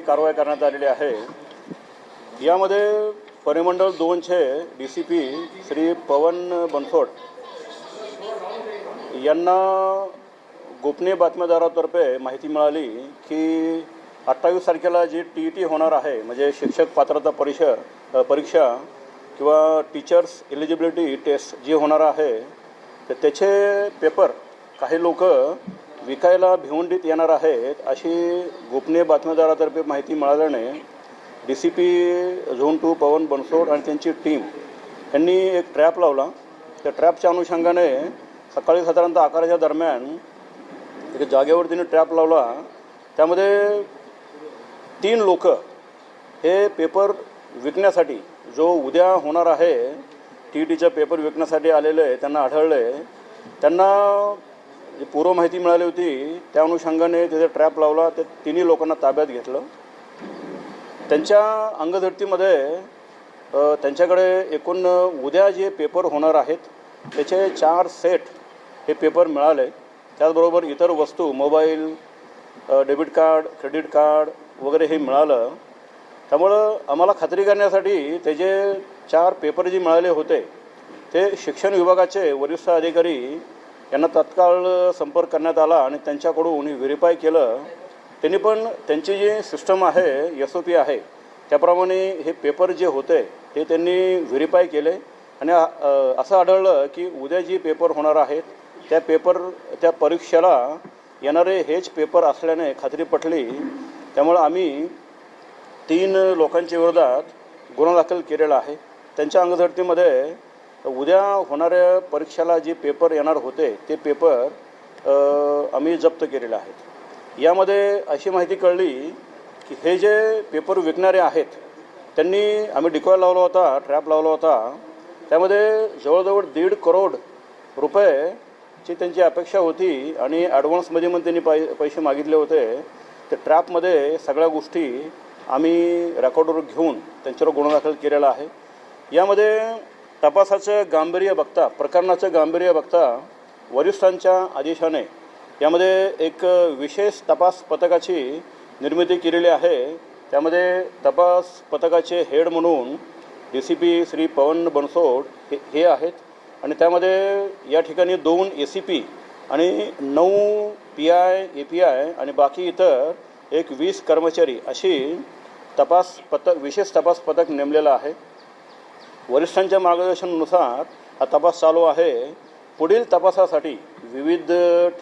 कारवाई करण्यात आलेली आहे। यामध्ये परिमंडळ 2चे DCP श्री पवन बनसोड यांना गोपनीय बातमीदारातर्फे माहिती मिळाली की 28 तारखेला जी TET होणार आहे, म्हणजे शिक्षक पात्रता परीक्षा किंवा टीचर्स एलिजिबिलिटी टेस्ट जी होणार आहे, तर त्याचे पेपर काही लोक विकायला भिवंडीत येणार आहेत अशी गोपनीय बातमीदारातर्फे माहिती मिळाल्याने DCP झोन 2 पवन बनसोड आणि त्यांची टीम यांनी एक ट्रॅप लावला। त्या ट्रॅपच्या अनुषंगाने सकाळी साधारणतः 11च्या दरम्यान एक जागेवर तिने ट्रॅप लावला। त्यामध्ये 3 लोक हे पेपर विकण्यासाठी, जो उद्या होणार आहे TETचा पेपर विकण्यासाठी आलेले त्यांना आढळले। त्यांना जी पूर्व माहिती मिळाली होती त्या अनुषंगाने तिथे ट्रॅप लावला। ते 3 लोकांना ताब्यात घेतलं। त्यांच्या अंगझडतीमध्ये त्यांच्याकडे एकूण उद्या जे पेपर होणार आहेत त्याचे 4 सेट हे पेपर मिळाले। त्याचबरोबर इतर वस्तू, mobile, debit card, credit card वगैरे हे मिळालं। त्यामुळं आम्हाला खात्री करण्यासाठी त्याचे 4 पेपर जे मिळाले होते ते शिक्षण विभागाचे वरिष्ठ अधिकारी यांना तत्काळ संपर्क करण्यात आला आणि त्यांच्याकडून व्हेरीफाय केलं। त्यांनी पण त्यांची जी सिस्टम आहे, SOP आहे, त्याप्रमाणे हे पेपर जे होते ते त्यांनी व्हेरीफाय केले आणि असं आढळलं की उद्या जी पेपर होणार आहेत त्या परीक्षेला येणारे हेच पेपर असल्याने खात्री पटली। त्यामुळे आम्ही 3 लोकांच्या विरोधात गुन्हा दाखल केलेला आहे। त्यांच्या अंगझडतीमध्ये उद्या होणाऱ्या परीक्षेला जे पेपर येणार होते ते पेपर आम्ही जप्त केलेले आहेत। यामध्ये अशी माहिती कळली की हे जे पेपर विकणारे आहेत त्यांनी, आम्ही डिकॉय लावला होता, ट्रॅप लावला होता, त्यामध्ये जवळजवळ 1.5 करोड रुपयेची त्यांची अपेक्षा होती आणि ॲडव्हान्समध्ये पण त्यांनी पैसे मागितले होते। ते ट्रॅपमध्ये सगळ्या गोष्टी आम्ही रेकॉर्डवर घेऊन त्यांच्यावर गुन्हा दाखल केलेला आहे। यामध्ये तपासाचं गांभीर्य बघता, प्रकरणाचं गांभीर्य बघता वरिष्ठांच्या आदेशाने यामध्ये एक विशेष तपास पथकाची निर्मिती केलेली आहे। त्यामध्ये तपास पथकाचे हेड म्हणून DCP श्री पवन बनसोड हे आहेत आणि त्यामध्ये या ठिकाणी 2 ACP आणि 9 PI, API आणि बाकी इतर एक 20 कर्मचारी अशी विशेष तपास पथक नेमलेलं आहे। वरिष्ठांच्या मार्गदर्शनानुसार हा तपास चालू आहे। पुढील तपासासाठी विविध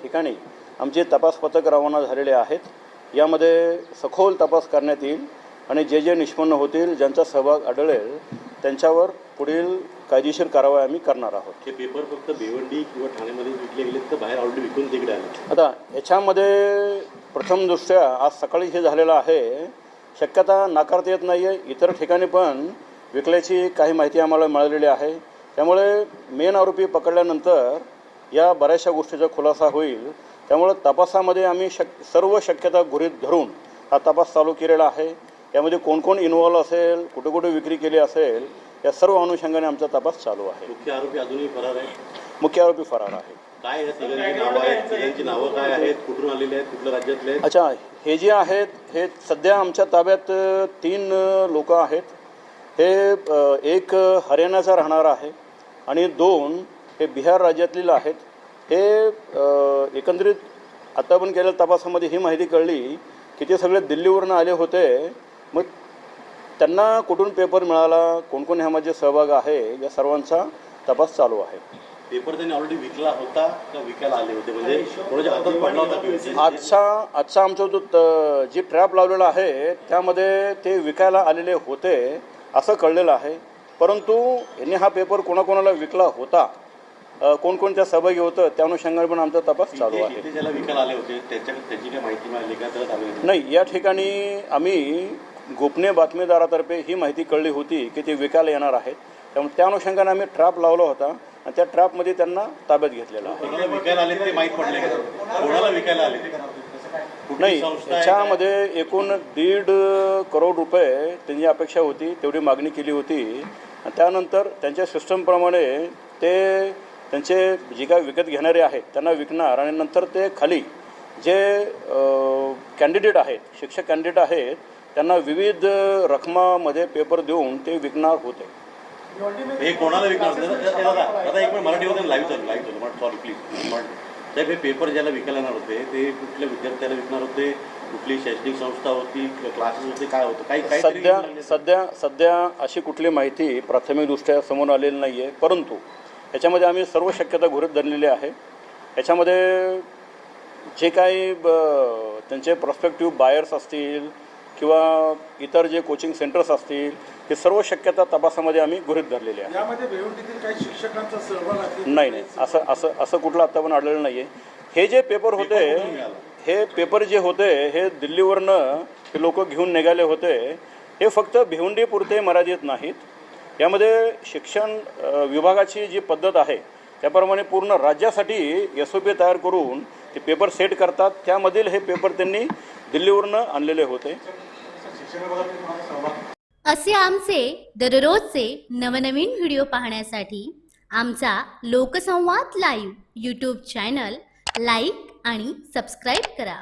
ठिकाणी आमचे तपास पथक रवाना झालेले आहेत। यामध्ये सखोल तपास करण्यात येईल आणि जे निष्पन्न होतील, ज्यांचा सहभाग आढळेल त्यांच्यावर पुढील कायदेशीर कारवाई आम्ही करणार आहोत। हे पेपर फक्त भिवंडी किंवा ठाण्यामध्ये विकले गेले तर बाहेर ऑलरेडी विकून तिकडे आले? आता याच्यामध्ये प्रथमदृष्ट्या आज सकाळी हे झालेलं आहे, शक्यता नाकारता येत नाही आहे। इतर ठिकाणी पण विकल्याची काही माहिती आम्हाला मिळालेली आहे। त्यामुळे मेन आरोपी पकडल्यानंतर या बऱ्याचशा गोष्टीचा खुलासा होईल। त्यामुळे तपासामध्ये आम्ही सर्व शक्यता गृहीत धरून हा तपास चालू केलेला आहे। यामध्ये कोण कोण इन्व्हॉल्व असेल, कुठे कुठे विक्री केली असेल, या सर्व अनुषंगाने आमचा तपास चालू आहे। मुख्य आरोपी अजूनही फरार आहे? मुख्य आरोपी फरार आहे। काय तिघांची नावं आहेत? तिघांची नावं काय आहेत? कुठून आलेले आहेत? कुठल्या राज्यातले आहेत? अच्छा, हे जे आहेत हे सध्या आमच्या ताब्यात 3 लोक आहेत। हे एक हरियाणाचा राहणार आहे आणि 2 हे बिहार राज्यातील आहेत। हे एकंदरीत आता पण केलेल्या तपासामध्ये ही माहिती कळली की ते सगळे दिल्लीवरून आले होते। मग त्यांना कुठून पेपर मिळाला, कोण कोण ह्यामध्ये सहभाग आहे, या सर्वांचा तपास चालू आहे। पेपर त्यांनी ऑलरेडी विकला होता का विकायला आले होते? म्हणजे कोणाच्या हातात पडला होता? आजचा आमचा जो जी ट्रॅप लावलेला आहे त्यामध्ये ते विकायला आलेले होते असं कळलेलं आहे। परंतु यांनी हा पेपर कोणाकोणाला विकला होता, कोणकोणत्या सहभागी होतं, त्या अनुषंगाने पण आमचा तपास चालू आहे। ज्याला विकायला आले होते त्याची काही माहिती मिळाली का? नाही, या ठिकाणी आम्ही गोपनीय बातमीदारातर्फे ही माहिती कळली होती की ते विकायला येणार आहेत। त्यामुळे त्या अनुषंगाने आम्ही ट्रॅप लावला होता आणि त्या ट्रॅपमध्ये त्यांना ताब्यात घेतलेला आहे। कोणाला विकायला आले ते माहीत पडले का? कोणाला विकायला आले? नाही, याच्यामध्ये एकूण 1.5 करोड रुपये त्यांची अपेक्षा होती, तेवढी मागणी केली होती आणि त्यानंतर त्यांच्या सिस्टमप्रमाणे ते त्यांचे जे काय विकत घेणारे आहेत त्यांना विकणार आणि नंतर ते खाली जे कॅन्डिडेट आहेत, शिक्षक कॅन्डिडेट आहेत, त्यांना विविध रकमामध्ये पेपर देऊन ते विकणार होते. हे कोणाला विकणार होते? दादा एक मिनिट मराठीमध्ये लाईव्ह चालू सॉरी प्लीज. साहेब हे पेपर ज्याला विकायला येणार होते ते कुठल्या विद्यार्थ्याला विकणार होते? कुठली शैक्षणिक संस्था होती? क्लासेस होते? काय होतं? काही सध्या अशी कुठली माहिती प्राथमिकदृष्ट्या समोर आलेली नाही आहे, परंतु याच्यामध्ये आम्ही सर्व शक्यता गृहीत धरलेली आहे. याच्यामध्ये जे काही त्यांचे प्रॉस्पेक्टिव्ह बायर्स असतील किंवा इतर जे कोचिंग सेंटर्स असतील हे सर्व शक्यता तपासामध्ये आम्ही गृहीत धरलेली आहे. यामध्ये भिवंडीतील काही शिक्षकांचा सहभाग आहे? नाही असं कुठलं आता पण आढळलं नाही आहे. हे जे पेपर होते हे पेपर जे होते हे दिल्लीवरनं हे लोक घेऊन निघाले होते. हे फक्त भिवंडीपुरते मर्यादित नाहीत. यामध्ये शिक्षण विभागाची जी पद्धत आहे त्याप्रमाणे पूर्ण राज्यासाठी SOP तयार करून ते पेपर सेट करतात. त्यामधील हे पेपर त्यांनी दिल्लीवरनं आणलेले होते. असे आमचे दररोजचे नवनवीन व्हिडिओ पाहण्यासाठी आमचा लोकसंवाद लाईव्ह यूट्यूब चॅनल लाईक आणि सबस्क्राईब करा.